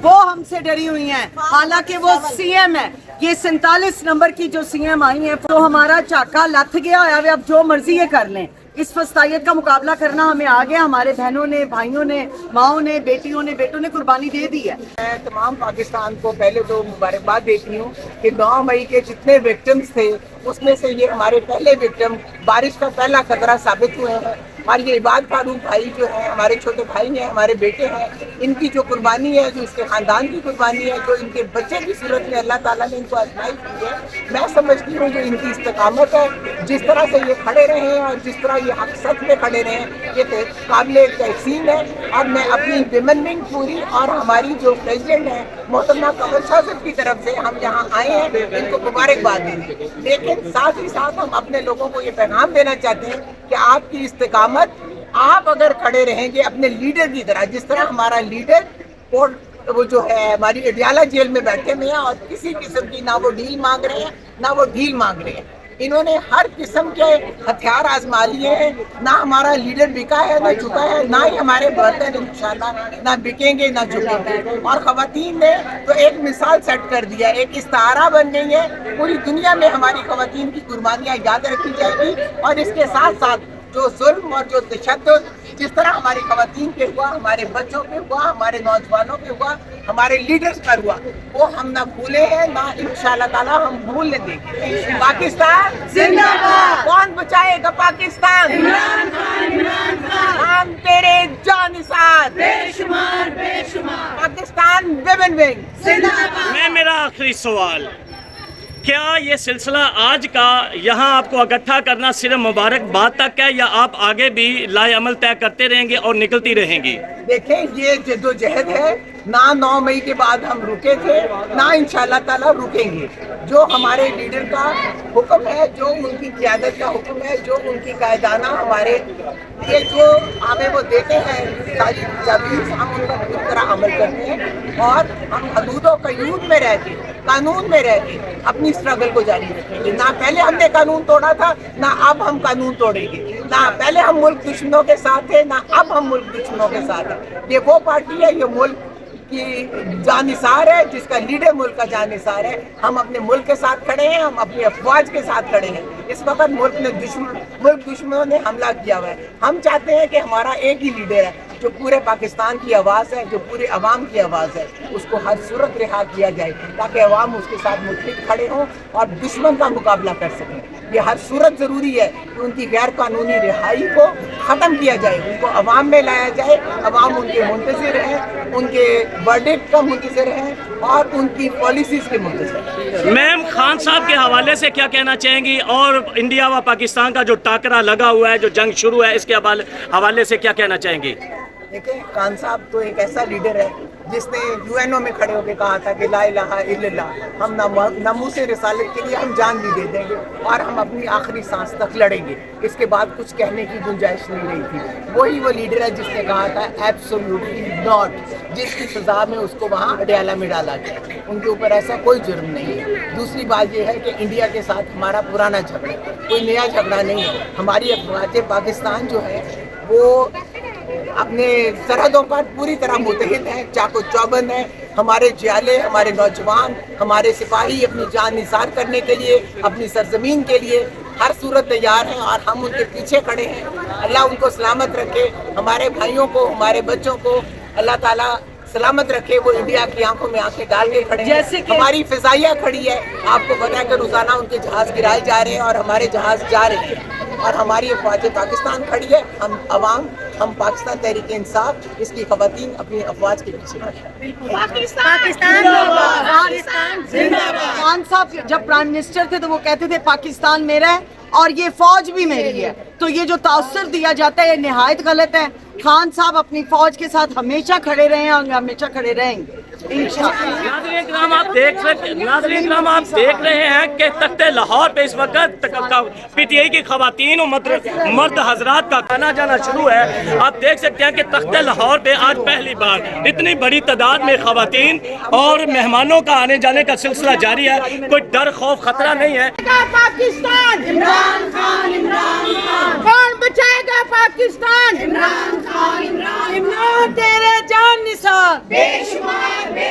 وہ ہم سے ڈری ہوئی ہیں، حالانکہ وہ سی ایم ہے. یہ 47 نمبر کی جو سی ایم آئی ہیں تو ہمارا چاکا لتھ گیا ہے. اب جو مرضی یہ کر لیں، اس فسطائیت کا مقابلہ کرنا ہمیں آ گیا. ہمارے بہنوں نے، بھائیوں نے، ماؤں نے، بیٹیوں نے، بیٹوں نے قربانی دے دی ہے. میں تمام پاکستان کو پہلے تو مبارکباد دیتی ہوں کہ 9 مئی کے جتنے وکٹمز تھے اس میں سے یہ ہمارے پہلے وکٹم بارش کا پہلا خطرہ ثابت ہوئے ہیں. اور یہ عباد فاروق بھائی جو ہیں، ہمارے چھوٹے بھائی ہیں، ہمارے بیٹے ہیں، ان کی جو قربانی ہے، جو اس کے خاندان کی قربانی ہے، جو ان کے بچے کی صورت میں اللہ تعالیٰ نے ان کو آزمائی کی ہے، میں سمجھتی ہوں جو ان کی استقامت ہے، جس طرح سے یہ کھڑے رہے ہیں اور جس طرح یہ حق سچ میں کھڑے رہے ہیں، یہ قابل تحسین ہے. اور میں اپنی ویمن ونگ پوری اور ہماری جو پریزیڈنٹ ہیں محترمہ قمر شاہ صاحب کی طرف سے ہم یہاں آئے ہیں ان کو مبارکباد دیں. لیکن ساتھ ہی ساتھ ہم اپنے لوگوں کو یہ پیغام دینا چاہتے ہیں کہ آپ کی استقامت، آپ اگر کھڑے رہیں گے اپنے لیڈر کی طرح، جس طرح ہمارا لیڈر وہ جو ہے ہماری اڈیالہ جیل میں بیٹھے ہوئے ہیں اور کسی قسم کی نہ وہ ڈیل مانگ رہے ہیں نہ وہ ڈھیل مانگ رہے ہیں. انہوں نے ہر قسم کے ہتھیار آزما لیے ہیں. نہ ہمارا لیڈر بکا ہے، نہ جھکا ہے، نہ ہی ہمارے برتن انشاءاللہ نہ بکیں گے نہ جھکیں گے. اور خواتین نے تو ایک مثال سیٹ کر دیا، ایک استعارہ بن گئی ہے. پوری دنیا میں ہماری خواتین کی قربانیاں یاد رکھی جائیں گی. اور اس کے ساتھ ساتھ جو ظلم اور جو تشدد جس طرح ہماری خواتین پہ ہوا، ہمارے بچوں پہ ہوا، ہمارے نوجوانوں پہ ہوا، ہمارے لیڈرز پر ہوا، وہ ہم نہ بھولے ہیں، نہ انشاءاللہ تعالیٰ ہم بھولنے دیں گے. پاکستان زندہ باد. کون بچائے گا پاکستان؟ عمران خان. عمران خان. ہم تیرے جانثار بے شمار بے شمار. پاکستان ویمن ونگ زندہ باد. میرا آخری سوال، کیا یہ سلسلہ آج کا یہاں آپ کو اکٹھا کرنا صرف مبارکباد تک ہے، یا آپ آگے بھی لائے عمل طے کرتے رہیں گے اور نکلتی رہیں گی؟ دیکھیں، یہ جدوجہد ہے، نہ 9 مئی کے بعد ہم رکے تھے، نہ انشاءاللہ تعالیٰ رکیں گے. جو ہمارے لیڈر کا حکم ہے، جو ان کی قیادت کا حکم ہے، جو ان کی قائدانہ ہمارے یہ جو ہمیں وہ دیتے ہیں ساری تجاویز، ہم ان پر پوری طرح عمل کرتے ہیں. اور ہم حدود و قیود میں رہ کے، قانون میں رہ کے اپنی اسٹرگل کو جاری رکھیں گے. نہ پہلے ہم نے قانون توڑا تھا، نہ اب ہم قانون توڑیں گے. نہ پہلے ہم ملک دشمنوں کے ساتھ تھے، نہ اب ہم ملک دشمنوں کے ساتھ ہیں. یہ وہ پارٹی ہے، یہ ملک کی جانثار ہے، جس کا لیڈر ملک کا جانثار ہے. ہم اپنے ملک کے ساتھ کھڑے ہیں، ہم اپنی افواج کے ساتھ کھڑے ہیں. اس وقت ملک دشمنوں نے حملہ کیا ہوا ہے. ہم چاہتے ہیں کہ ہمارا ایک ہی لیڈر ہے جو پورے پاکستان کی آواز ہے، جو پورے عوام کی آواز ہے، اس کو ہر صورت رہا کیا جائے تاکہ عوام اس کے ساتھ متحد کھڑے ہوں اور دشمن کا مقابلہ کر سکیں. یہ ہر صورت ضروری ہے کہ ان کی غیر قانونی رہائی کو ختم کیا جائے، ان کو عوام میں لایا جائے. عوام ان کے منتظر ہیں، ان کے ورڈکٹ کا منتظر ہیں اور ان کی پالیسیز کے منتظر ہیں. میم، خان صاحب کے حوالے سے کیا کہنا چاہیں گی، اور انڈیا و پاکستان کا جو ٹاکرا لگا ہوا ہے، جو جنگ شروع ہے، اس کے حوالے سے کیا کہنا چاہیں گی؟ دیکھیں، خان صاحب تو ایک ایسا لیڈر ہے جس نے UN میں کھڑے ہو کے کہا تھا کہ لا الہ الا اللہ، ہم ناموس رسالت کے لیے ہم جان بھی دے دیں گے اور ہم اپنی آخری سانس تک لڑیں گے. اس کے بعد کچھ کہنے کی گنجائش نہیں رہی تھی. وہی وہ لیڈر ہے جس نے کہا تھا ایبسولوٹلی ناٹ، جس کی سزا میں اس کو وہاں اڈیالہ میں ڈالا گیا. ان کے اوپر ایسا کوئی جرم نہیں ہے. دوسری بات یہ ہے کہ انڈیا کے ساتھ ہمارا پرانا جھگڑا، کوئی نیا جھگڑا نہیں ہے. ہماری افواج پاکستان جو ہے وہ اپنے سرحدوں پر پوری طرح متحد ہیں، چاقو چوبند ہیں. ہمارے جیالے، ہمارے نوجوان، ہمارے سپاہی اپنی جان نثار کرنے کے لیے، اپنی سرزمین کے لیے ہر صورت تیار ہیں اور ہم ان کے پیچھے کھڑے ہیں. اللہ ان کو سلامت رکھے. ہمارے بھائیوں کو، ہمارے بچوں کو اللہ تعالیٰ سلامت رکھے. وہ انڈیا کی آنکھوں میں آنکھیں ڈال کے کھڑے ہیں. ہماری فضائیہ کھڑی ہے. آپ کو پتا ہے کہ روزانہ ان کے جہاز گرائے جا رہے ہیں اور ہمارے جہاز جا رہے ہیں. اور ہماری افواج پاکستان کھڑی ہے. ہم عوام، ہم پاکستان تحریک انصاف، اس کی خواتین اپنی افواج کے پیچھے کھڑی ہیں. خان صاحب جب پرائم منسٹر تھے تو وہ کہتے تھے پاکستان میرا ہے اور یہ فوج بھی میری ہے. تو یہ جو تاثر دیا جاتا ہے یہ نہایت غلط ہے. خان صاحب اپنی فوج کے ساتھ ہمیشہ کھڑے رہے ہیں اور ہمیشہ کھڑے رہیں گے. ناظرین کرام، آپ دیکھ رہے ہیں کہ تخت لاہور پہ اس وقت PTI کی خواتین اور مرد حضرات کا آنا جانا شروع ہے. آپ دیکھ سکتے ہیں کہ تخت لاہور پہ آج پہلی بار اتنی بڑی تعداد میں خواتین اور مہمانوں کا آنے جانے کا سلسلہ جاری ہے. کوئی ڈر، خوف، خطرہ نہیں ہے. پاکستان عمران خان. عمران خان. کون بچائے گا پاکستان؟ عمران خان. عمران تیرے جان نثار بے شمار بے